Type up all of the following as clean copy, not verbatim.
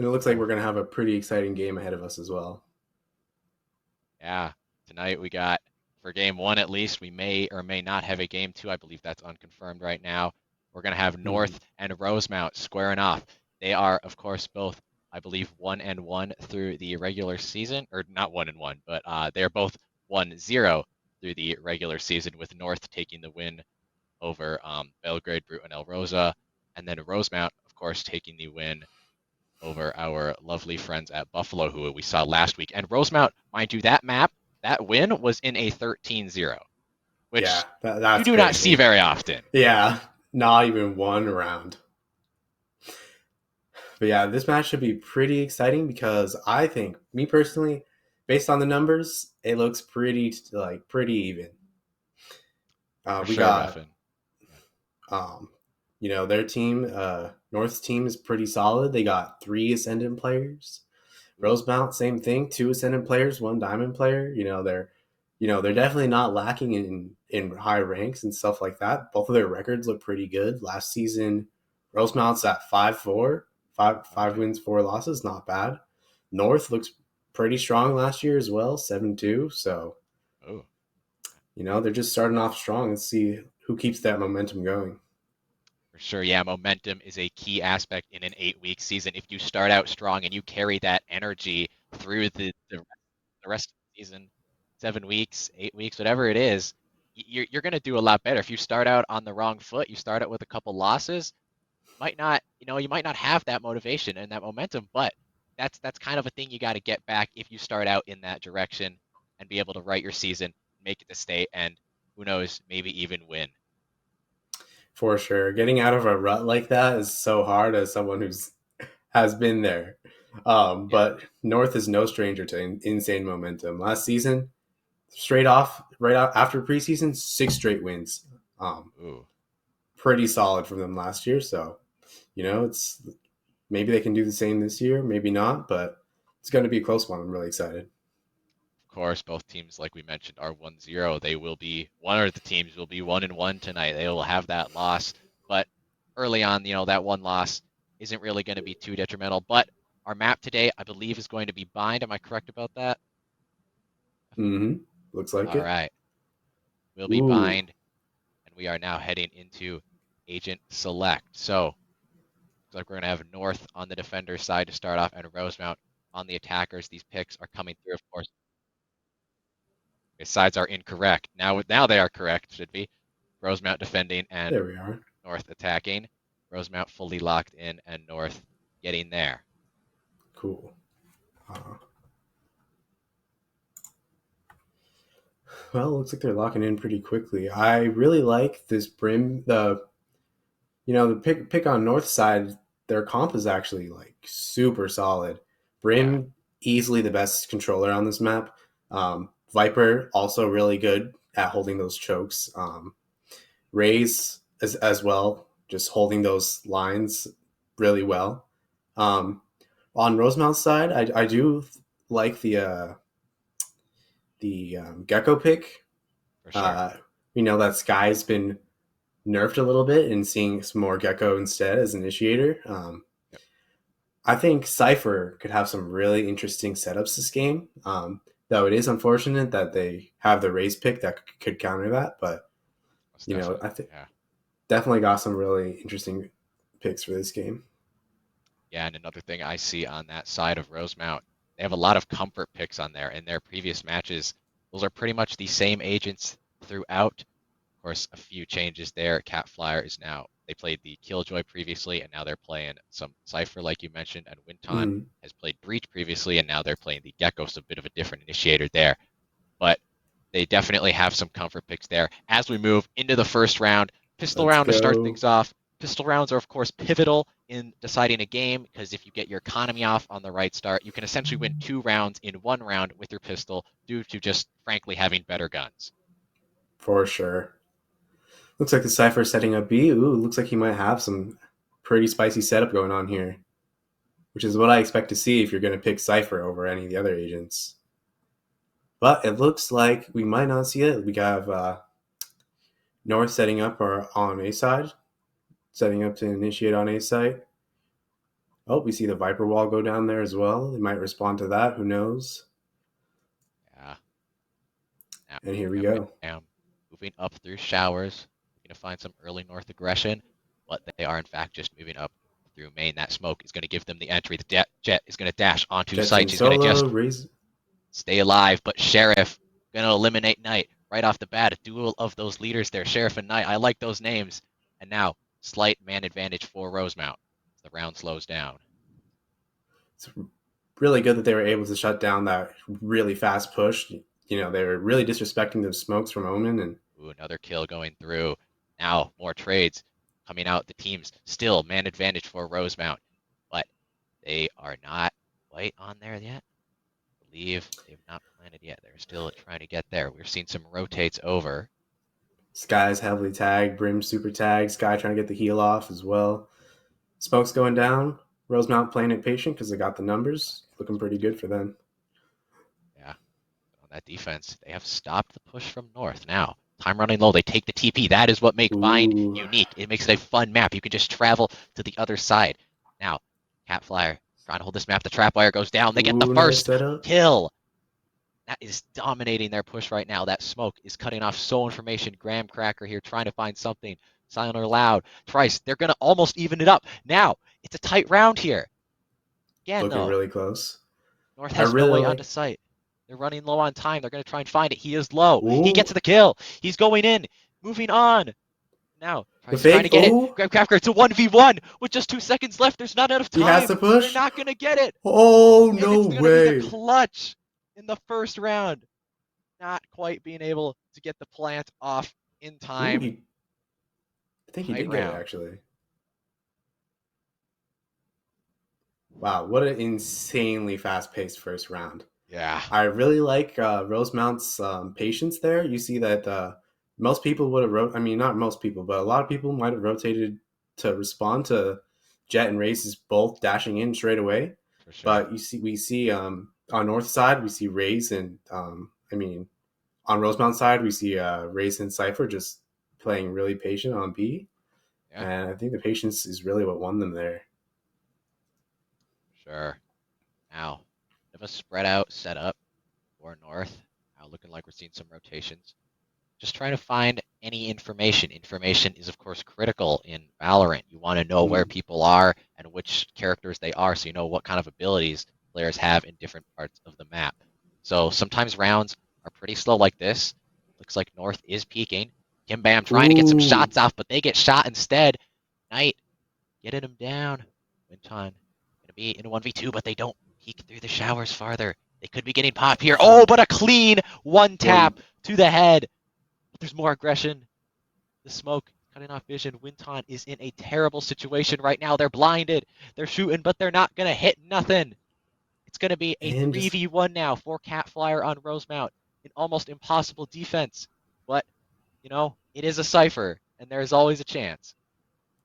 And it looks like we're going to have a pretty exciting game ahead of us as well. Yeah, tonight we got for game one at least. We may or may not have a game two. I believe that's unconfirmed right now. We're gonna have Mhm. North and Rosemount squaring off. They are, of course, both, I believe, 1-1 through the regular season, or not 1-1, but they are both 1-0 through the regular season, with North taking the win over Belgrade, Brute, and El Rosa, and then Rosemount, of course, taking the win over our lovely friends at Buffalo, who we saw last week. And Rosemount, mind you, that win was in a 13-0, Yeah, which you that's do not see crazy. very often. Yeah, not even one round. But yeah, this match should be pretty exciting because I think, me personally, based on the numbers, it looks pretty even. For We sure, got, Muffin. Yeah. um, their team, North's team is pretty solid. They got three Ascendant players. Ooh, Rosemount, same thing, two Ascendant players, one Diamond player. They're definitely not lacking in high ranks and stuff like that. Both of their records look pretty good. Last season, Rosemount's at 5-4, five okay. wins, 4 losses, not bad. North looks pretty strong last year as well, 7-2. So Oh, they're just starting off strong. Let's see who keeps that momentum going. for sure. Yeah, momentum is a key aspect in an 8-week season. If you start out strong and you carry that energy through the rest of the season, 7 weeks, 8 weeks, whatever it is, you're going to do a lot better. If you start out on the wrong foot, you start out with a couple losses, you might not have that motivation and that momentum, but that's kind of a thing you got to get back if you start out in that direction and be able to write your season, make it to state, and who knows, maybe even win. For sure, getting out of a rut like that is so hard as someone who's has been there. Yeah. But North is no stranger to insane momentum. Last season, straight off, right out after preseason, 6 straight wins. Um, Ooh. Pretty solid from them last year. So, it's maybe they can do the same this year, maybe not, but it's going to be a close one. I'm really excited. Of course, both teams, like we mentioned, are 1-0. They will be one of the teams will be 1-1 tonight. They will have that loss, but early on, that one loss isn't really going to be too detrimental. But our map today, I believe, is going to be bind. Am I correct about that? Mm-hmm. Looks like All it. right. We'll be Ooh, bind, and we are now heading into agent select. So looks like we're going to have North on the defender side to start off, and Rosemount on the attackers. These picks are coming through, of course. The sides are incorrect. Now they are correct, should be. Rosemount defending and there we are. North attacking. Rosemount fully locked in and North getting there. Cool. Uh, well, looks like they're locking in pretty quickly. I really like this brim. The pick on North side, their comp is actually like super solid. Yeah. Brim easily the best controller on this map. Viper also really good at holding those chokes. Raze as well, just holding those lines really well. Um, on Rosemount's side, I do like the Gecko pick. For sure. Uh, we know that Sky's been nerfed a little bit and seeing some more Gecko instead as initiator. Yep. I think Cypher could have some really interesting setups this game. Though it is unfortunate that they have the race pick that could counter that, but Most definitely. I think Yeah. definitely got some really interesting picks for this game. Yeah, and another thing I see on that side of Rosemount, they have a lot of comfort picks on there. In their previous matches, those are pretty much the same agents throughout. Of course, a few changes there. Cat Flyer is now, they played the Killjoy previously, and now they're playing some Cypher, like you mentioned, and Winton Mm, has played Breach previously, and now they're playing the Gecko, so a bit of a different initiator there. But they definitely have some comfort picks there. As we move into the first round, pistol let's round to start go. things off. Pistol rounds are, of course, pivotal in deciding a game because if you get your economy off on the right start, you can essentially win 2 rounds in 1 round with your pistol due to just frankly having better guns. For sure. Looks like the Cypher setting up B. Ooh, looks like he might have some pretty spicy setup going on here, which is what I expect to see if you're going to pick Cypher over any of the other agents. But it looks like we might not see it. We have North setting up or on A side, setting up to initiate on A side. Oh, we see the Viper Wall go down there as well. They might respond to that. Who knows? Yeah. Now, And here we bam, go. bam. Moving up through showers. Going to find some early north aggression. But they are, in fact, just moving up through main. That smoke is going to give them the entry. The Jet is going to dash onto Jets in site. She's going to solo. just Raise. stay alive. But Sheriff going to eliminate Knight right off the bat. A duel of those leaders there, Sheriff and Knight. I like those names. And now, slight man advantage for Rosemount. The round slows down. It's really good that they were able to shut down that really fast push. They were really disrespecting the smokes from Omen. And Ooh, another kill going through. Now, more trades coming out. The teams still man advantage for Rosemount. But they are not quite on there yet. I believe they've not planted yet. They're still trying to get there. We're seeing some rotates over. Sky's heavily tagged. Brim super tagged. Sky trying to get the heal off as well. Smoke's going down. Rosemount playing it patient because they got the numbers. Looking pretty good for them. Yeah, on that defense, they have stopped the push from north. Now, time running low. They take the TP. That is what makes Bind Ooh. unique. It makes it a fun map. You can just travel to the other side. Now, Catflyer trying to hold this map. The trap wire goes down. They get the Ooh, nice first setup. kill. That is dominating their push right now. That smoke is cutting off so information. Graham Cracker here trying to find something. Silent or loud. Trice, they're going to almost even it up. Now, it's a tight round here. Again, Looking though, really close. North I has no really way onto like. sight. They're running low on time. They're going to try and find it. He is low. He gets Ooh, the kill. He's going in. Moving on. Now, the Trice trying to fake. get it. Ooh, Graham Cracker, it's a 1v1 with just 2 seconds left. There's not enough he has time. to They're push. not going to get it. Oh, And no it's going to be the way. clutch in the first round. Not quite being able to get the plant off in Ooh, time. I think he Tight did get it round. actually. Wow, what an insanely fast-paced first round. Yeah, I really like Rosemount's patience there. You see that most people would have I mean, not most people, but a lot of people might have rotated to respond to Jet and Race's both dashing in straight away. for sure. But we see on North side, we see Raze and I mean, on Rosemount side, we see Raze and Cypher just playing really patient on B. Yeah, And I think the patience is really what won them there. sure. Now, bit of a spread out setup for North. Now looking like we're seeing some rotations. Just trying to find any information. Information is, of course, critical in Valorant. You want to know where Mm. people are and which characters they are so you know what kind of abilities players have in different parts of the map. So sometimes rounds are pretty slow like this. Looks like North is peeking. Kim Bam trying to get some Ooh, shots off, but they get shot instead. Knight getting him down. Winton gonna be in a 1v2, but they don't peek through the showers farther. They could be getting popped here. Oh, but a clean one one. tap to the head. But there's more aggression. The smoke cutting off vision. Winton is in a terrible situation right now. They're blinded. They're shooting, but they're not gonna hit nothing. It's gonna be a And just 3v1 now for Catflyer on Rosemount. An almost impossible defense. But, it is a cipher, and there is always a chance.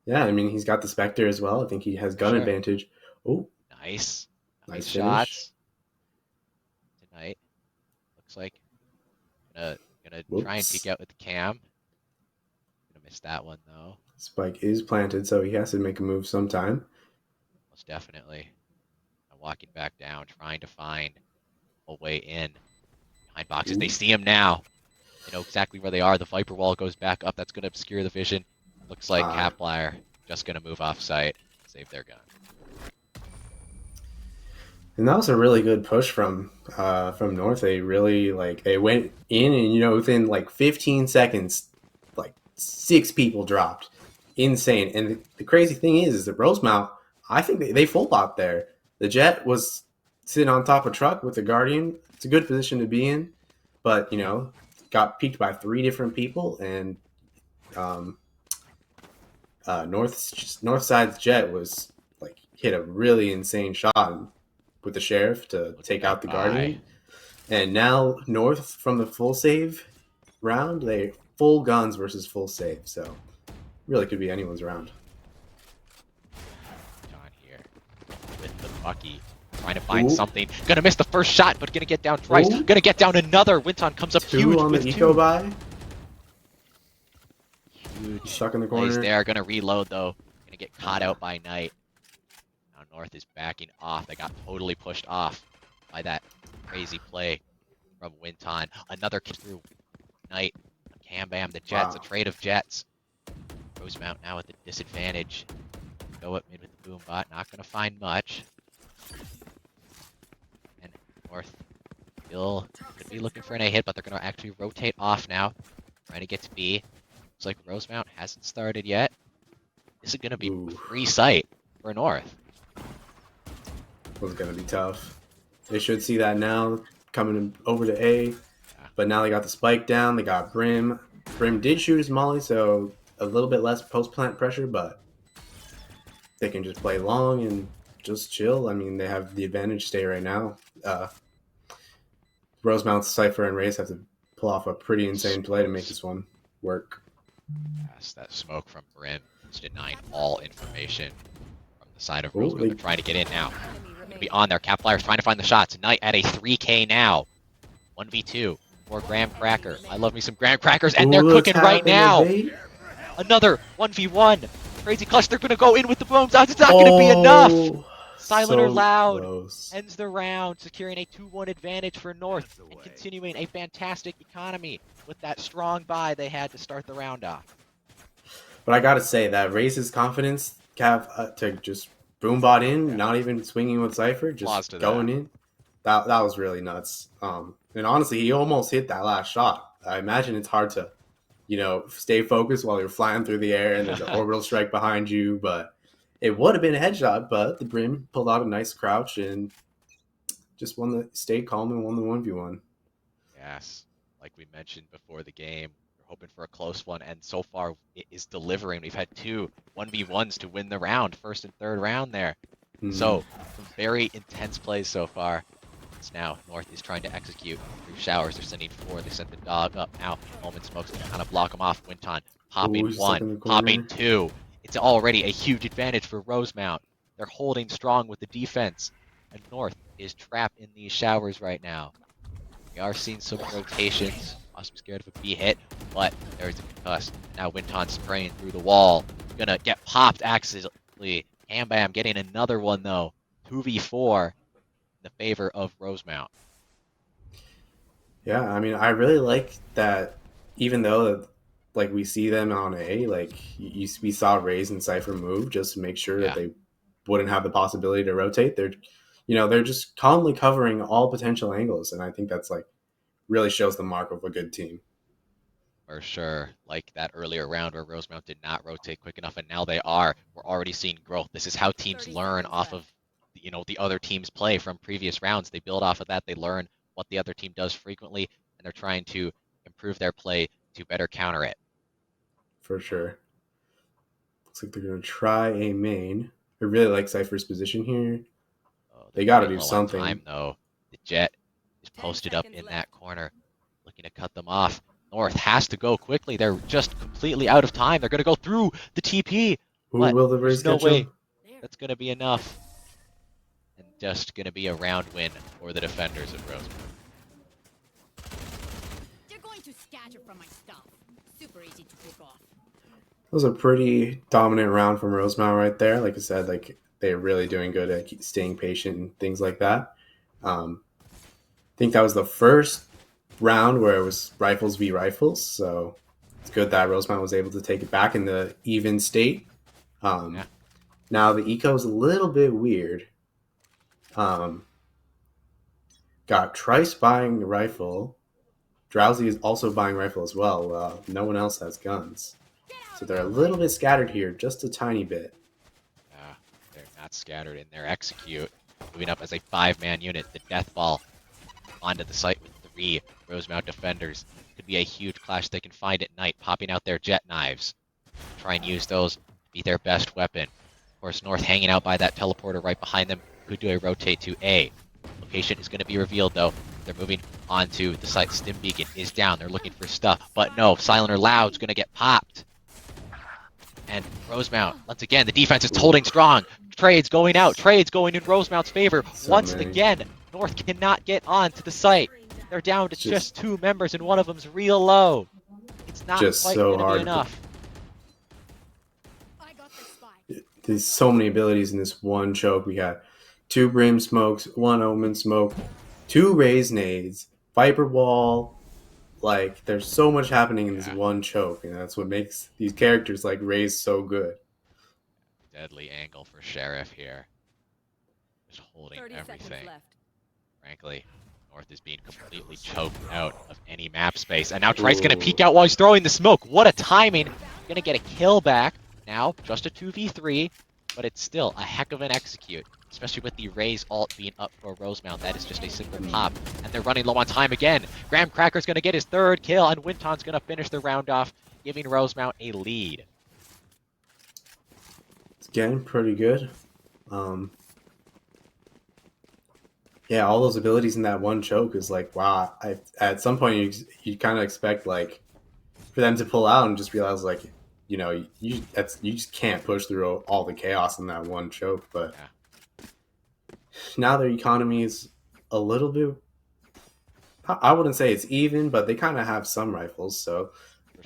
yeah, I mean, he's got the Spectre as well. I think he has For gun sure. advantage. Oh, Nice. Nice nice finish. shots tonight. Looks like gonna try and peek Whoops. out with the cam. Gonna miss that one though. Spike is planted, so he has to make a move sometime. Most definitely. I'm walking back down, trying to find a way in behind boxes. They Ooh. see him now. They know exactly where they are. The Viper wall goes back up. That's gonna obscure the vision. Looks like Ah. Catflyer just gonna move off site, save their gun. And that was a really good push from North. They really they went in and within like 15 seconds, like 6 people dropped. Insane. And the crazy thing is that Rosemount, I think they full bot there. The Jet was sitting on top of truck with the Guardian. It's a good position to be in, but got peaked by 3 different people, and um, North side's Jet was like hit a really insane shot with the Sheriff to Looking take back out the by. Guardian. And now North from the full save round, they full guns versus full save. So really could be anyone's round. John here with the Bucky. Trying to find Ooh, something. Gonna miss the first shot, but gonna get down twice. ooh, Gonna get down another. Winton comes up 2 huge on the with eco two. buy. He's Huge stuck in the plays corner. there. Gonna reload though. Gonna get caught Uh, out by Knight. Now North is backing off. They got totally pushed off by that crazy play from Winton. Another kick through Knight. Cam Bam, the Jets, Wow. a trade of Jets. Rosemount now at the disadvantage. Go up mid with the boom bot, not gonna find much. And North still could be looking for an A hit, but they're gonna actually rotate off now. Trying to get to B. Looks like Rosemount hasn't started yet. This is gonna be Ooh, a free site for North. was gonna be tough. They should see that now coming over to A, but now they got the spike down. They got Brim. Brim did shoot his molly, so a little bit less post plant pressure, but they can just play long and just chill. I mean, they have the advantage stay right now. Rosemount, Cypher, and Race have to pull off a pretty insane play to make this one work. Yes, that smoke from Brim is denying all information from the side of Ooh, Rosemount. They're trying to get in now. Gonna be on there. Cap Flyers trying to find the shots. Knight at a 3K now. 1v2 for Graham Cracker. I love me some Graham Crackers, and they're cooking right now. Another 1v1. Crazy clutch. They're gonna go in with the boom dots. It's not gonna be enough. Silent or Loud close. ends the round, securing a 2-1 advantage for North and continuing a fantastic economy with that strong buy they had to start the round off. But I gotta say that raises confidence, Cav, to just boombot in, not even swinging with Cypher, just going in. That was really nuts. And honestly, he almost hit that last shot. I imagine it's hard to, stay focused while you're flying through the air and there's an orbital strike behind you. But it would have been a headshot, but the Brim pulled out a nice crouch and just stayed calm and won the 1v1. Yes, like we mentioned before the game, we're hoping for a close one, and so far it is delivering. We've had two 1v1s to win the round, first and third round there. So, some very intense plays so far. It's now North is trying to execute through showers. They're sending 4. They sent the dog up. Now, Omen Smoke's going to kind of block him off. Winton popping 1, popping 2. It's already a huge advantage for Rosemount. They're holding strong with the defense. And North is trapped in these showers right now. We are seeing some rotations. I'm scared of a B hit, but there's a concuss. Now Winton spraying through the wall. Gonna get popped accidentally. Cam Bam getting another one though. 2v4 in the favor of Rosemount. Yeah, I mean, I really like that. Even though, like, we see them on A, like we saw Raze and Cypher move just to make sure that they wouldn't have the possibility to rotate. They're just calmly covering all potential angles, and I think that's like really shows the mark of a good team. For sure, like that earlier round where Rosemount did not rotate quick enough, and now they are. We're already seeing growth. This is how teams learn off of, the other team's play from previous rounds. They build off of that. They learn what the other team does frequently, and they're trying to improve their play to better counter it. For sure. Looks like they're going to try a main. I really like Cypher's position here. They got to do something. Time, though. The Jet is posted up in that corner, looking to cut them off. North has to go quickly. They're just completely out of time. They're going to go through the TP. Who will the Raze catch? No way that's going to be enough. And just going to be a round win for the defenders of Rosemount. They're going to scatter from my stuff. Super easy to pick off. That was a pretty dominant round from Rosemount right there. Like I said, like they're really doing good at staying patient and things like that. I think that was the first round where it was rifles v rifles, so it's good that Rosemount was able to take it back in the even state. Now the eco is a little bit weird. Got Trice buying a rifle. Drowsy is also buying rifle as well. No one else has guns. So they're a little bit scattered here, just a tiny bit. They're not scattered in their execute. Moving up as a 5-man unit, the Death Ball onto the site with 3 Rosemount defenders. Could be a huge clash they can find at night, popping out their jet knives. Try and use those to be their best weapon. Of course, North hanging out by that teleporter right behind them. Could do a rotate to A. Location is going to be revealed, though. They're moving onto the site. Stim Beacon is down. They're looking for stuff. But no, Silent or Loud's going to get popped. And Rosemount, once again, the defense is holding strong. Trades going out. Trades going in Rosemount's favor. Once again, North cannot get onto the site. They're down to just 2 members, and one of them's real low. It's not just quite so going to hard be enough. there's so many abilities in this one choke. We got 2 Brim smokes, 1 Omen smoke, 2 Raise nades, Viper Wall. Like, there's so much happening in this one choke, and that's what makes these characters like Raze so good. Deadly angle for Sheriff here. Just holding everything. Frankly, North is being completely choked out of any map space. And now Trice's going to peek out while he's throwing the smoke. What a timing. Going to get a kill back. Now, just a 2v3, but it's still a heck of an execute. Especially with the Raze ult being up for Rosemount. That is just a simple pop. And they're running low on time again. Graham Cracker's going to get his 3rd kill, and Winton's going to finish the round off, giving Rosemount a lead. It's getting pretty good. Yeah, all those abilities in that one choke is like, wow. At some point, you kind of expect like for them to pull out and just realize like, you just can't push through all the chaos in that one choke. But now their economy is a little bit. I wouldn't say it's even, but they kind of have some rifles, so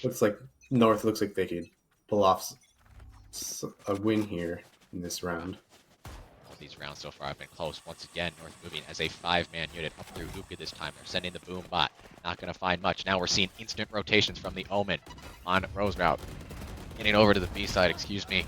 looks like North looks like they could pull off a win here in this round. These rounds so far have been close. Once again, North moving as a 5-man unit up through Hookah this time. They're sending the boom bot. Not going to find much. Now we're seeing instant rotations from the Omen on Rosemount. Getting over to the B side, excuse me.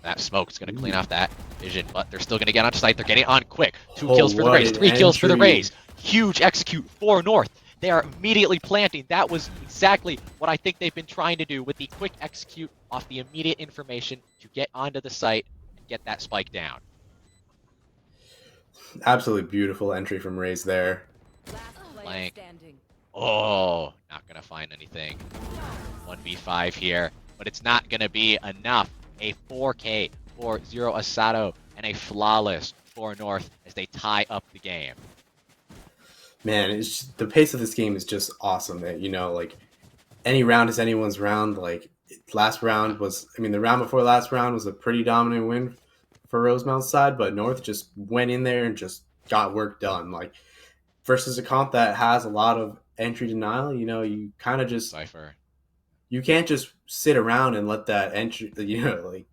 That smoke's going to clean off that vision, but they're still going to get onto site. They're getting on quick. 2 kills for the Raze, 3 kills for the Raze. Huge execute for North. They are immediately planting. That was exactly what I think they've been trying to do with the quick execute off the immediate information to get onto the site and get that spike down. Absolutely beautiful entry from Raze there. Flank. Oh, not going to find anything. 1v5 here, but it's not going to be enough. A 4K for Zero Asado and a flawless for North as they tie up the game. Man, the pace of this game is just awesome. That like any round is anyone's round. Like last round was, the round before last round was a pretty dominant win for Rosemount's side, but North just went in there and just got work done. Like versus a comp that has a lot of entry denial, you kind of just Cypher. You can't just sit around and let that entry,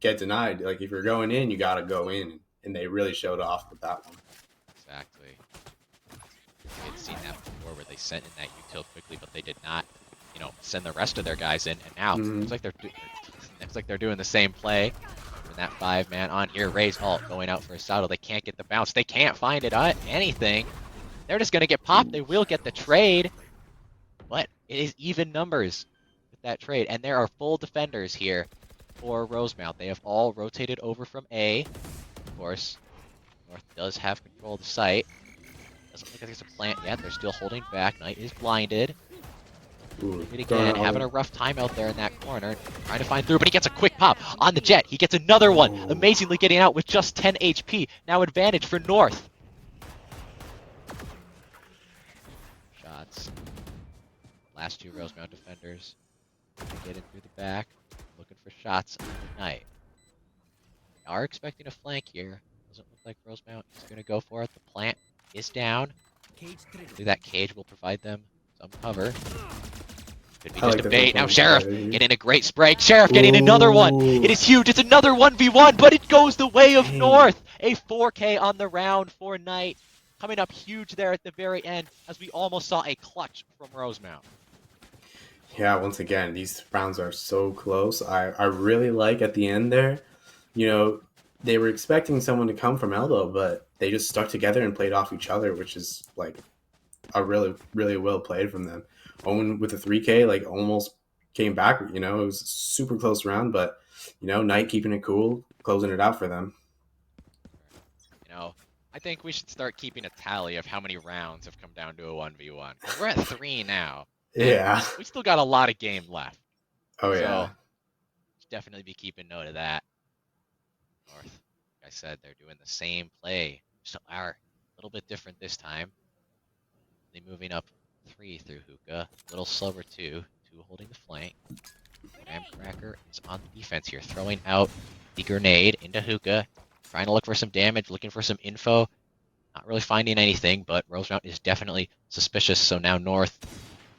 get denied. Like if you're going in, you got to go in, and they really showed off with that one. Exactly. We had seen that before where they sent in that util quickly, but they did not, send the rest of their guys in. And now looks like they're doing the same play. And that 5-man on here, Raze ult going out for a saddle. They can't get the bounce. They can't find it on anything. They're just gonna get popped. They will get the trade, but it is even numbers with that trade. And there are full defenders here for Rosemount. They have all rotated over from A. Of course, North does have control of the site. Doesn't look like there's a plant yet. They're still holding back. Knight is blinded. Again, having a rough time out there in that corner, trying to find through, but he gets a quick pop on the Jet. He gets another one, amazingly getting out with just 10 HP. Now advantage for North. Shots. Last 2 Rosemount defenders getting through the back, looking for shots on the Knight. They are expecting a flank here. Doesn't look like Rosemount is going to go for it. The plant is down. Hopefully that cage will provide them some cover. Could be just a bait. Now Sheriff getting a great spray. Sheriff getting another one. It is huge. It's another 1v1, but it goes the way of North. A 4K on the round for Knight. Coming up huge there at the very end as we almost saw a clutch from Rosemount. Yeah, once again, these rounds are so close. I really like at the end there, they were expecting someone to come from elbow, but they just stuck together and played off each other, which is like a really, really well played from them. Owen with a 3K, almost came back. It was a super close round, but, Knight keeping it cool, closing it out for them. I think we should start keeping a tally of how many rounds have come down to a 1v1. We're at 3 now. Yeah. We still got a lot of game left. Oh, yeah. So, definitely be keeping note of that. North, like I said, they're doing the same play. So are a little bit different this time. They moving up 3 through Hookah. A little slower too. 2 holding the flank. Graham Cracker is on the defense here, throwing out the grenade into Hookah. Trying to look for some damage, looking for some info. Not really finding anything, but Rosemount is definitely suspicious. So now North,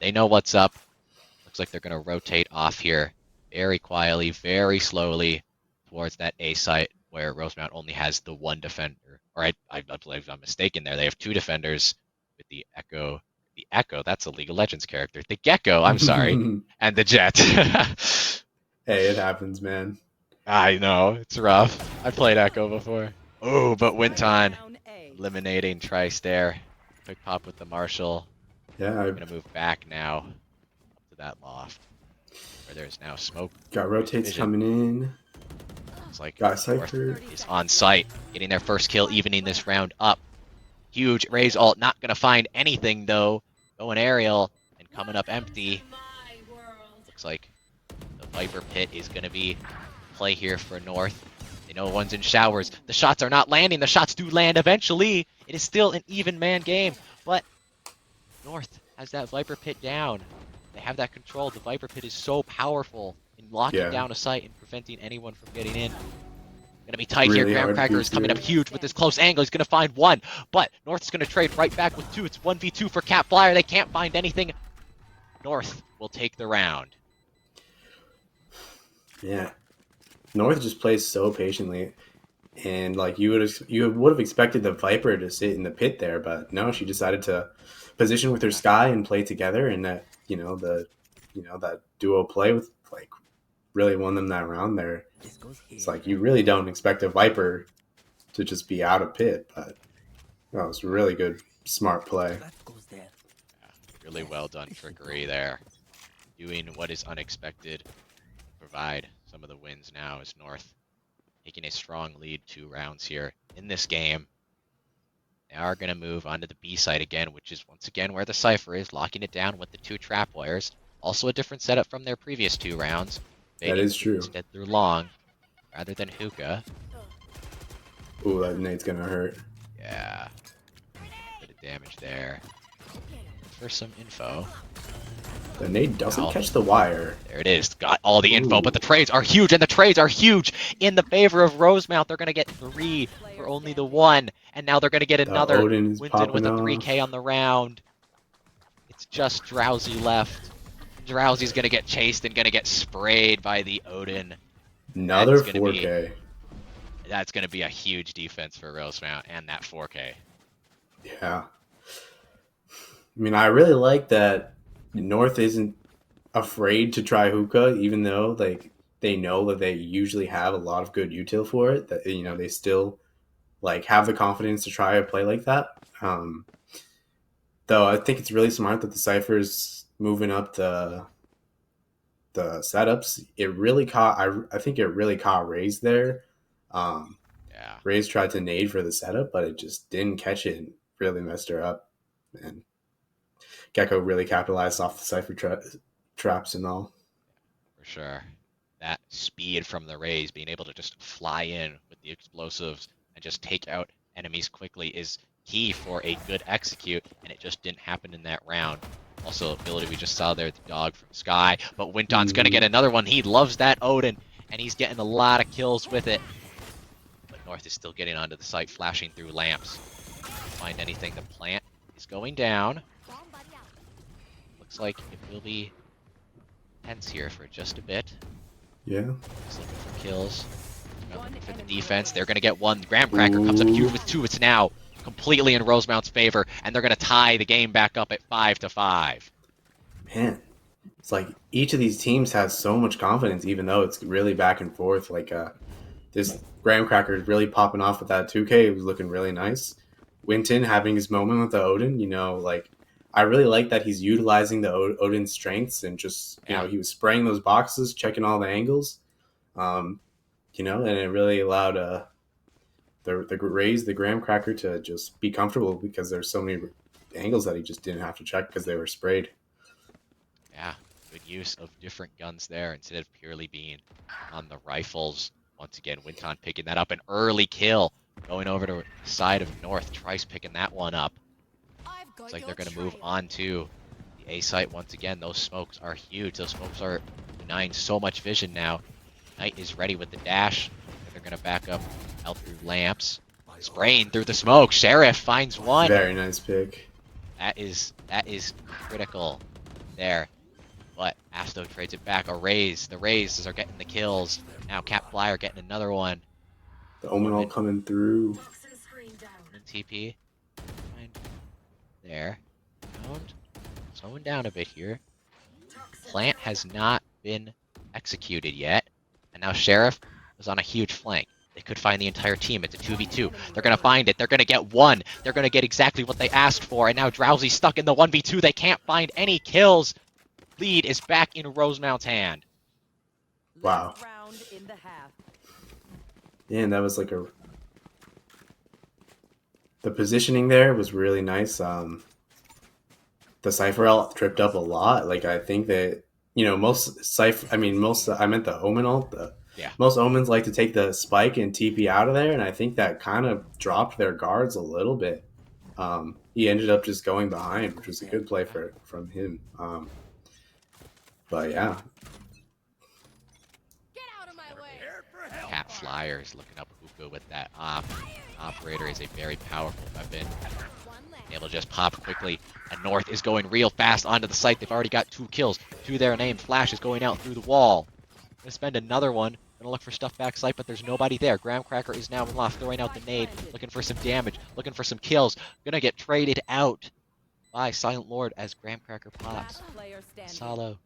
they know what's up. Looks like they're going to rotate off here very quietly, very slowly towards that A site where Rosemount only has the one defender. Or I believe I'm mistaken there. They have two defenders with the Echo. The Echo, that's a League of Legends character. The Gecko, I'm sorry. And the Jet. Hey, it happens, man. I know, it's rough. I played Echo before. Oh, but Winton Down A. eliminating Trice there. Quick pop with the Marshall. Yeah, I'm I gonna move back now up to that loft where there's now smoke. got rotates vision. coming in. It's like Got North Cypher. is on site, getting their first kill, evening this round up. Huge Raze ult, not gonna find anything though. Going aerial and coming up empty. Looks like the Viper Pit is gonna be play here for North. They know one's in showers. The shots are not landing. The shots do land eventually. It is still an even man game, but North has that Viper Pit down. They have that control. The Viper Pit is so powerful in locking down a site and preventing anyone from getting in. Gonna be tight Really here. hard to Gramcracker is coming up boost huge with this close angle. He's gonna find one, but North's gonna trade right back with two. It's 1v2 for Cat Flyer. They can't find anything. North will take the round. Yeah, North just plays so patiently, and like you would have expected the Viper to sit in the pit there, but no, she decided to position with her Sky and play together, and that that duo play with like really won them that round there. It's like you really don't expect a Viper to just be out of pit, but that was really good, smart play. Yeah, really well done trickery there. Doing what is unexpected to provide some of the wins now as North taking a strong lead 2 rounds here in this game. They are going to move onto the B side again, which is once again where the Cypher is, locking it down with the 2 trap wires. Also a different setup from their previous 2 rounds. That is true. Instead through long rather than hookah. Ooh, that nade's gonna hurt. Yeah. Bit of damage there. For some info. The nade doesn't catch the wire. There it is. Got all the info, but the trades are huge, and the trades are huge in the favor of Rosemount. They're going to get 3 for only the 1, and now they're going to get another Odin is Winton with a popping 3k on the round. It's just Drowsy left. Drowsy's going to get chased and going to get sprayed by the Odin. Another That's 4K. That's going to be a huge defense for Rosemount and that 4k. Yeah. I mean, I really like that North isn't afraid to try hookah, even though like they know that they usually have a lot of good util for it. That they still like have the confidence to try a play like that. Though I think it's really smart that the Cypher's moving up the setups. It really caught. I think it really caught Raze there. Yeah. Raze tried to nade for the setup, but it just didn't catch it and really messed her up. And Gecko really capitalized off the Cypher traps and all. For sure. That speed from the Rays, being able to just fly in with the explosives and just take out enemies quickly is key for a good execute, and it just didn't happen in that round. Also, ability we just saw there, the dog from Sky, but Winton's gonna get another one. He loves that Odin, and he's getting a lot of kills with it. But North is still getting onto the site, flashing through lamps. Find anything. The plant is going down. Looks like it will be tense here for just a bit. Yeah. He's looking for kills. Looking for the defense. They're going to get one. Gramcracker comes up huge with 2. It's now completely in Rosemount's favor, and they're going to tie the game back up at 5-5. Man, it's like each of these teams has so much confidence, even though it's really back and forth. Like this Gramcracker is really popping off with that 2K. It was looking really nice. Winton having his moment with the Odin, like I really like that he's utilizing the Odin's strengths and just, he was spraying those boxes, checking all the angles, and it really allowed the Raze, the Gramcracker, to just be comfortable because there's so many angles that he just didn't have to check because they were sprayed. Yeah, good use of different guns there instead of purely being on the rifles. Once again, Winton picking that up, an early kill. Going over to the side of North, Trice picking that one up. Looks like they're going to move on to the A site once again. Those smokes are huge. Those smokes are denying so much vision now. Knight is ready with the dash. They're going to back up out through lamps. Spraying through the smoke. Sheriff finds one. Very nice pick. That is critical there. But Asto trades it back. A Raze. The Razes are getting the kills. Now Cat Flyer getting another one. The Omen all coming through. And TP. And there. Found. Slowing down a bit here. Plant has not been executed yet. And now Sheriff is on a huge flank. They could find the entire team. It's a 2v2. They're going to find it. They're going to get one. They're going to get exactly what they asked for. And now Drowsy's stuck in the 1v2. They can't find any kills. Lead is back in Rosemount's hand. Wow. Yeah, and that was like the positioning there was really nice. The Cypher ult tripped up a lot. Like, I think that, I meant the Omen ult. Yeah. Most Omens like to take the spike and TP out of there, and I think that kind of dropped their guards a little bit. He ended up just going behind, which was a good play from him. But yeah. Get out of my way. Cat Flyer is looking up Hookah with that op. Operator is a very powerful weapon. Able to just pop quickly. And North is going real fast onto the site. They've already got 2 kills. 2 there named. Flash is going out through the wall. Gonna spend another one. Gonna look for stuff back site, but there's nobody there. Graham Cracker is now in loft, throwing out the nade, looking for some damage, looking for some kills. Gonna get traded out by Silent Lord as Graham Cracker pops. Solo.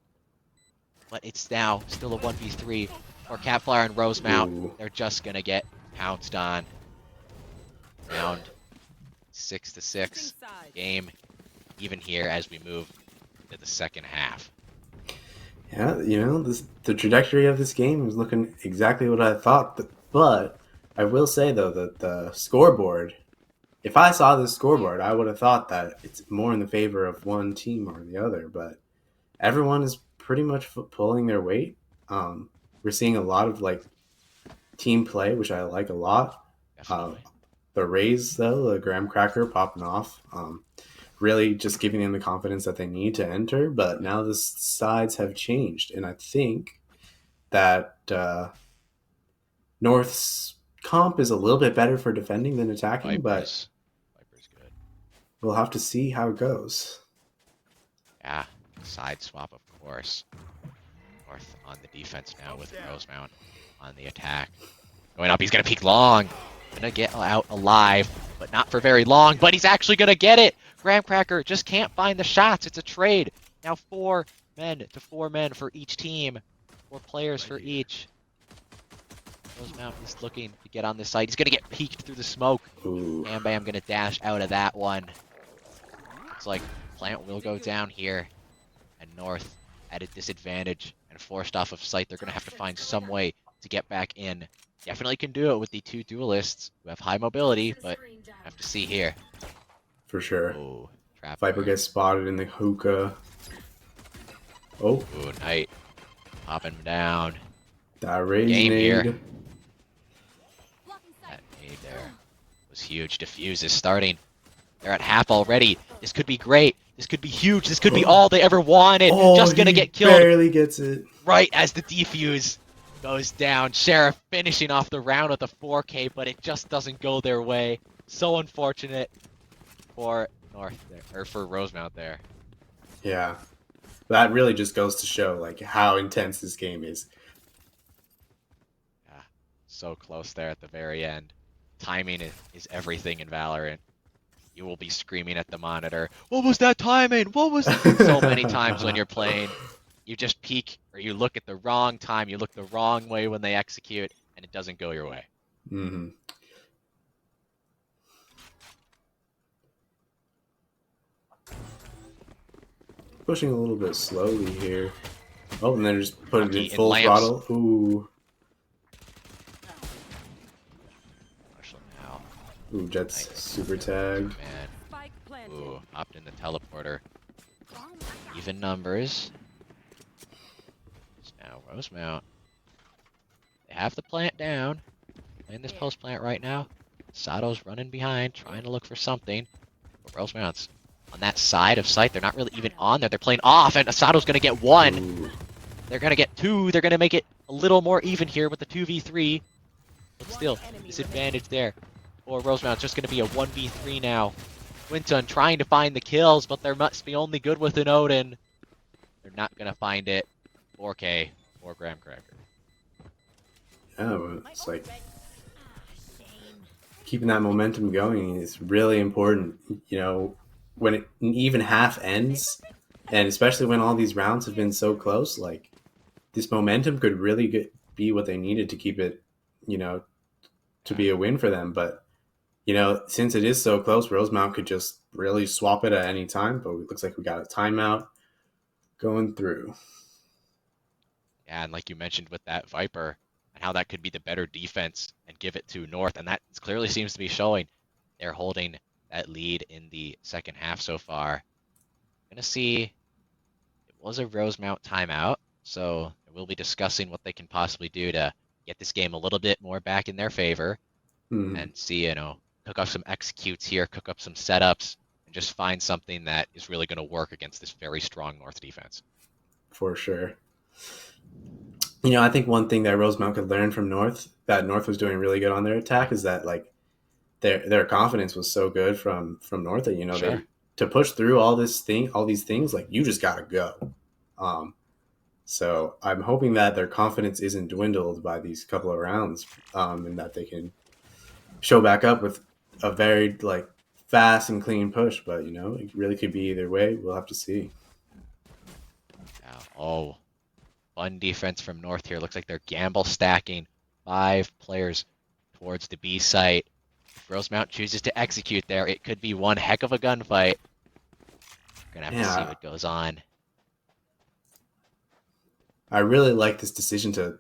But it's now still a 1v3 for Cat Flyer and Rosemount. Ooh. They're just gonna get pounced on. Round 6-6. Game even here as we move to the second half. Yeah, the trajectory of this game is looking exactly what I thought. But I will say, though, that the scoreboard, if I saw this scoreboard, I would have thought that it's more in the favor of one team or the other. But everyone is pretty much pulling their weight. We're seeing a lot of team play, which I like a lot. The Rays, though, the Graham Cracker popping off. Really just giving them the confidence that they need to enter, but now the sides have changed, and I think that North's comp is a little bit better for defending than attacking, Viper's good. We'll have to see how it goes. Yeah, side swap, of course. North on the defense now with Rosemount on the attack. Going up, he's going to peek long. Gonna get out alive, but not for very long, but he's actually going to get it. Graham Cracker just can't find the shots. It's a trade. Now 4 men to 4 men for each team. 4 players for each. Rosemount is looking to get on this side. He's going to get peeked through the smoke. Ooh. And Bam going to dash out of that one. Looks like Plant will go down here. And North at a disadvantage and forced off of site. They're going to have to find some way to get back in. Definitely can do it with the 2 duelists who have high mobility, but have to see here. For sure. Oh, trap Viper there. gets spotted in the hookah. Oh, Ooh, Knight popping him down. that raise Game here. nade. That nade there was huge. Diffuse is starting. They're at half already. This could be great. This could be huge. This could be all they ever wanted. Just gonna he get killed barely gets it. right as the defuse goes down. Sheriff finishing off the round with a 4K, but it just doesn't go their way. So unfortunate for North there, or for Rosemount there. Yeah. That really just goes to show how intense this game is. Yeah, so close there at the very end. Timing is everything in Valorant. You will be screaming at the monitor, "What was that timing? What was..." So many times when you're playing, you just peek or you look at the wrong time, you look the wrong way when they execute, and it doesn't go your way. Mm-hmm. Pushing a little bit slowly here. Oh, and then just put it Lucky in in full lamps. throttle. Ooh. Marshall now. Ooh, Jet's Nice. super tag. Man. Ooh, hopped in the teleporter. Even numbers. It's now Rosemount. They have the plant down. Playing this post plant right now. Sato's running behind, trying to look for something. But Rosemount's on that side of site. They're not really even on there. They're playing off, and Sato's going to get 1. Ooh. They're going to get 2. They're going to make it a little more even here with the 2v3. But still, disadvantage there. Or Rosemount's just going to be a 1v3 now. Winton trying to find the kills, but there must be only good with an Odin. They're not gonna find it. 4K, 4 graham cracker. Yeah, it's like Shame. keeping that momentum going is really important. You know, when an even half ends, and especially when all these rounds have been so close, like this momentum could really be what they needed to keep it, you know, to be a win for them. But you know, since it is so close, Rosemount could just really swap it at any time. But it looks like we got a timeout going through. Yeah, and like you mentioned with that Viper, and how that could be the better defense and give it to North, and that clearly seems to be showing. They're holding that lead in the second half so far. Gonna see, it was a Rosemount timeout, so we'll be discussing what they can possibly do to get this game a little bit more back in their favor Hmm. and see, cook up some executes here, cook up some setups, and just find something that is really going to work against this very strong North defense. For sure. You know, I think one thing that Rosemount could learn from North, that North was doing really good on their attack, is that like their confidence was so good from North that, you know, Sure. they to push through all these things, like you just gotta go. Um, so I'm hoping that their confidence isn't dwindled by these couple of rounds, and that they can show back up with a very like fast and clean push. But you know, it really could be either way. We'll have to see. Yeah. Oh, fun defense from North here. Looks like they're gamble stacking 5 players towards the B site. If Rosemount chooses to execute there, it could be one heck of a gunfight. Gonna have to see Yeah, what goes on. I really like this decision to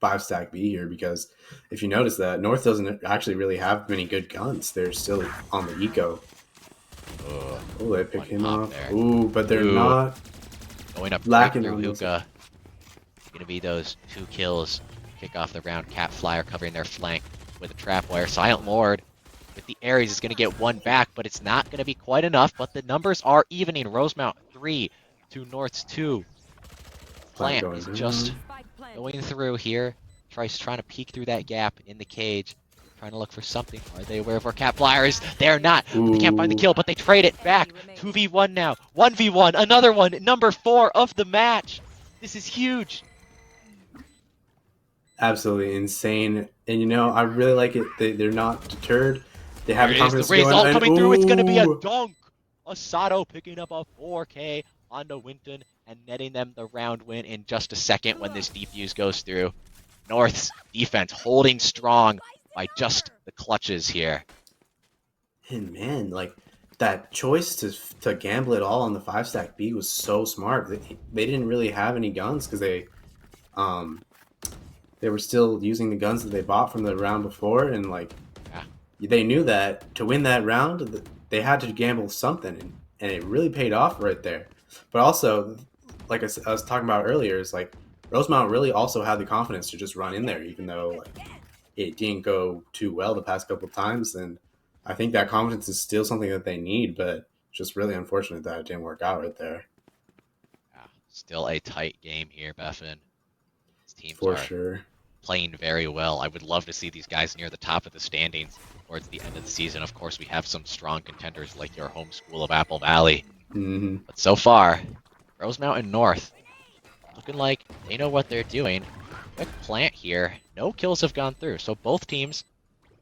5 stack B here because if you notice that North doesn't actually really have many good guns. They're still on the eco. Ugh, Oh, they pick one him pop off. there. Ooh, but they're Ooh, not going up right lacking through on those. Hookah. Gonna be those 2 kills. Kick off the round. Cat Flyer covering their flank with a trap wire. Silent Lord with the Ares is gonna get one back, but it's not gonna be quite enough. But the numbers are evening. Rosemount 3 to North's 2. Plant Plant going is just down. going through here. Trying to peek through that gap in the cage. Trying to look for something. Are they aware of where Cat Flyer is? They're not. They can't find the Ooh, kill, but they trade it back. 2v1 now. 1v1. Another one. Number 4 of the match. This is huge. absolutely insane. And you know, I really like it. They're not deterred. They have There the is the confidence to go in. result And coming through. It's going to be a ooh, dunk. Asato picking up a 4K onto Winton and netting them the round win in just a second when this defuse goes through. North's defense holding strong by just the clutches here. and man, like that choice to gamble it all on the 5 stack B was so smart. They didn't really have any guns because um they were still using the guns that they bought from the round before, and like Yeah. they knew that to win that round, they had to gamble something, and it really paid off right there. But also, like I was talking about earlier, is like Rosemount really also had the confidence to just run in there, even though like it didn't go too well the past couple of times. And I think that confidence is still something that they need, but it's just really unfortunate that it didn't work out right there. Yeah. Still a tight game here, Beffin. These teams For are sure. playing very well. I would love to see these guys near the top of the standings towards the end of the season. Of course, we have some strong contenders like your home school of Apple Valley. Mm-hmm. But so far, Rosemount and North looking like they know what they're doing. Quick plant here. No kills have gone through, so both teams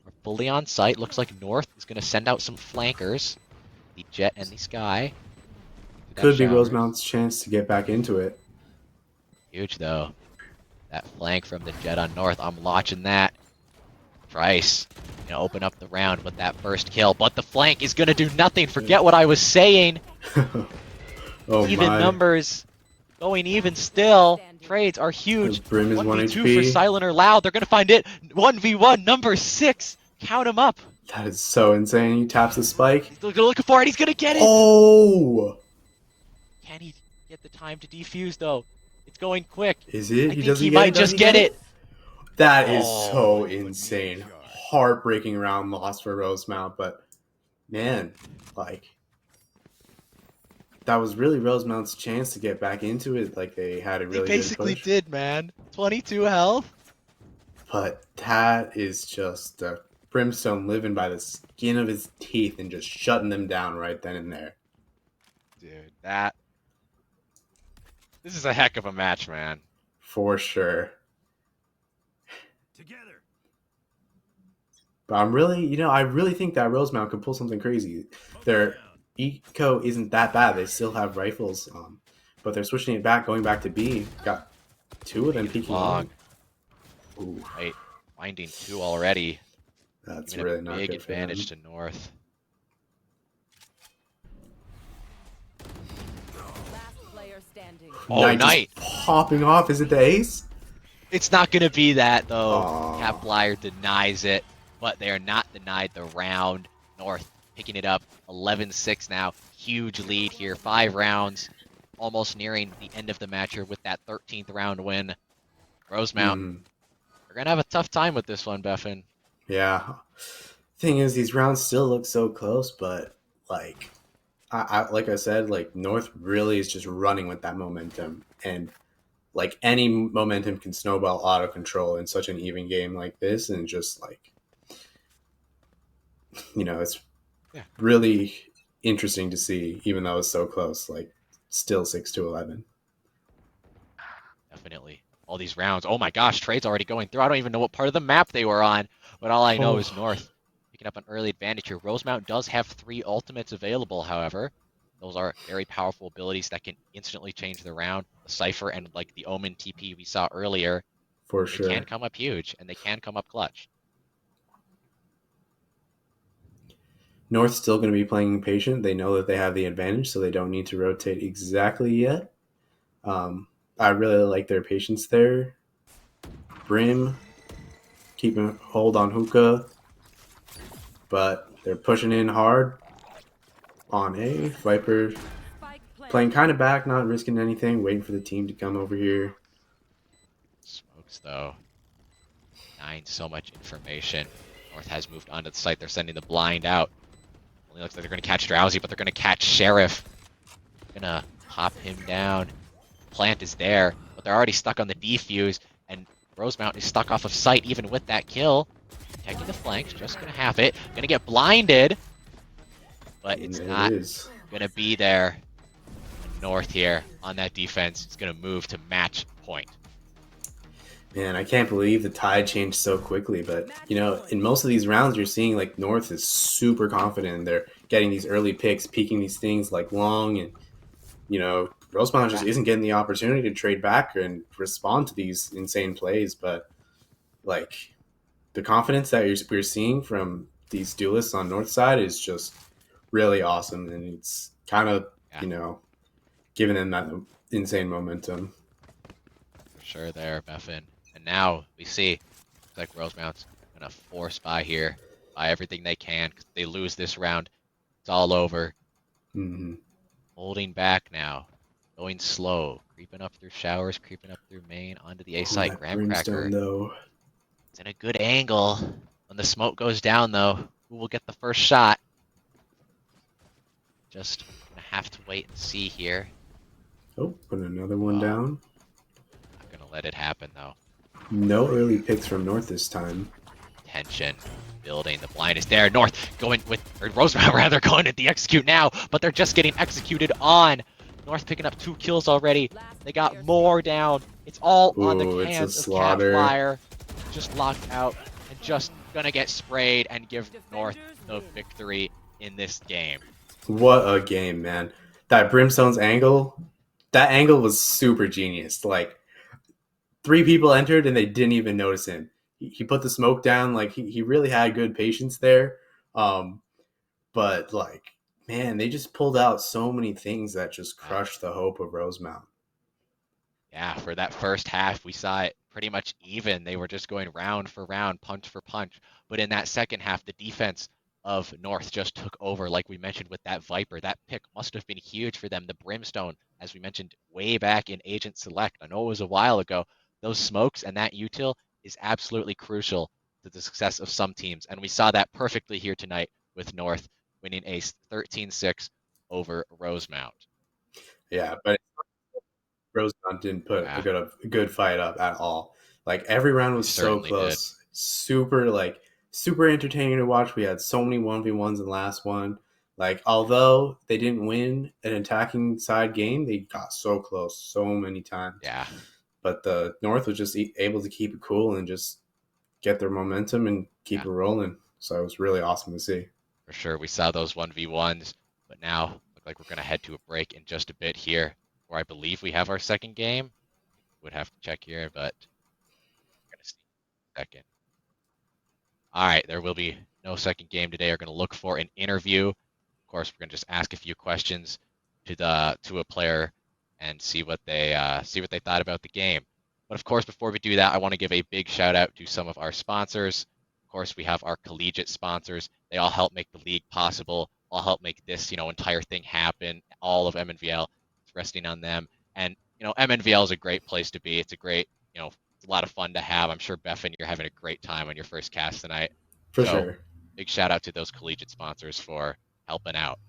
are fully on site. Looks like North is going to send out some flankers. The Jet and the Sky. That Could be showers. Rosemount's chance to get back into it. Huge, though. That flank from the Jet on North. I'm watching that. Price gonna open up the round with that first kill, but the flank is gonna do nothing. Forget what I was saying. Oh Even my. numbers. Going even still. Trades are huge. Brim is 1 1v2 for HP. Silent or Loud. They're gonna find it. 1v1, number 6. Count him up. That is so insane. He taps the spike. He's looking for it. He's gonna get it. Oh! Can he get the time to defuse though? It's going quick. Is it? I He think doesn't he get might it? Does just he get it. That is Oh, so insane. Heartbreaking round loss for Rosemount, but man, like that was really Rosemount's chance to get back into it. Like they had a they really good basically push. did, man. 22 health. But that is just Brimstone living by the skin of his teeth and just shutting them down right then and there. Dude, that This is a heck of a match, man. For sure. Together. But I'm really, I really think that Rosemount could pull something crazy. Their eco isn't that bad. They still have rifles, but they're switching it back, going back to B. Got two of them Lead peeking long. in. Ooh, Right. Finding 2 already. that's Giving a really not big good for advantage them. to North. Last player standing. Oh, Knight Knight! just popping off. Is it the ace? It's not going to be that, though. Aw. Cap Flyer denies it, but they are not denied the round. North picking it up 11-6 now. Huge lead here. 5 rounds. Almost nearing the end of the match here with that 13th round win. Rosemount. We're going to have a tough time with this one, Beffin. Yeah. Thing is, these rounds still look so close, but like, like I said, like North really is just running with that momentum, and like any momentum can snowball auto control in such an even game like this, and just like, it's really interesting to see, even though it's so close. Like, still 6-11. Definitely. All these rounds. Oh my gosh, trade's already going through. I don't even know what part of the map they were on, but all I know is North picking up an early advantage here. Rosemount does have 3 ultimates available, however. Those are very powerful abilities that can instantly change the round. The Cypher and like the Omen TP we saw earlier. For They sure. can come up huge, and they can come up clutch. North's still going to be playing patient. They know that they have the advantage, so they don't need to rotate exactly yet. I really like their patience there. Brim keeping hold on Hookah, but they're pushing in hard on A. Viper playing kind of back, not risking anything, waiting for the team to come over here. Smokes, though. 9, so much information. North has moved onto the site. They're sending the blind out. Only looks like they're going to catch Drowsy, but they're going to catch Sheriff. Gonna pop him down. Plant is there, but they're already stuck on the defuse, and Rosemount is stuck off of sight even with that kill. Protecting the flanks, just gonna have it. Gonna get blinded, but it's not gonna be there. North here on that defense is gonna move to match point. Man, I can't believe the tide changed so quickly. But, in most of these rounds, you're seeing like North is super confident. They're getting these early picks, peeking these things like long, and, Rosemount just isn't getting the opportunity to trade back and respond to these insane plays. But, like, the confidence that we're seeing from these duelists on North side is just really awesome. And it's kind of, giving them that insane momentum. For sure there, Beffin. And now we see, looks like Rosemount's gonna force by here, buy everything they can, because they lose this round, it's all over. Mm-hmm. Holding back now, going slow, creeping up through showers, creeping up through main, onto the A site. Graham Cracker. Though. It's in a good angle. When the smoke goes down, though, who will get the first shot? Just gonna have to wait and see here. Oh, put another one down. Not gonna let it happen, though. No early picks from North this time. Tension building. The blind is there. North going with, or Rosemount rather, going at the execute now, but they're just getting executed on. North picking up 2 kills already. They got more down. It's all on the cans of Cat Flyer. Just locked out and just gonna get sprayed and give North the victory in this game. What a game, man. That Brimstone's angle, that angle was super genius. Like, 3 people entered and they didn't even notice him. He put the smoke down. Like, he really had good patience there. But, like, man, they just pulled out so many things that just crushed the hope of Rosemount. Yeah, for that first half, we saw it pretty much even. They were just going round for round, punch for punch. But in that second half, the defense of North just took over, like we mentioned with that Viper. That pick must have been huge for them. The Brimstone, as we mentioned way back in Agent Select, I know it was a while ago, those smokes and that util is absolutely crucial to the success of some teams. And we saw that perfectly here tonight with North winning a 13-6 over Rosemount. Yeah, but Rosemount didn't put a good fight up at all. Like, every round was so close. Did. Super entertaining to watch. We had so many 1v1s in the last one. Like, although they didn't win an attacking side game, they got so close so many times. Yeah, But the North was just able to keep it cool and just get their momentum and keep yeah, it rolling. So it was really awesome to see. for sure. We saw those 1v1s, but now look like we're gonna head to a break in just a bit here, where I believe we have our second game. Would have to check here, but we're gonna see in a second. All right, there will be no second game today. We're gonna look for an interview. Of course, we're gonna just ask a few questions to a player and see what they thought about the game. But of course, before we do that, I want to give a big shout out to some of our sponsors. Of course, we have our collegiate sponsors. They all help make the league possible, all help make this, entire thing happen. All of MNVL is resting on them. And, MNVL is a great place to be. It's a great, it's a lot of fun to have. I'm sure, Beffin, you're having a great time on your first cast tonight. For So sure. big shout out to those collegiate sponsors for helping out.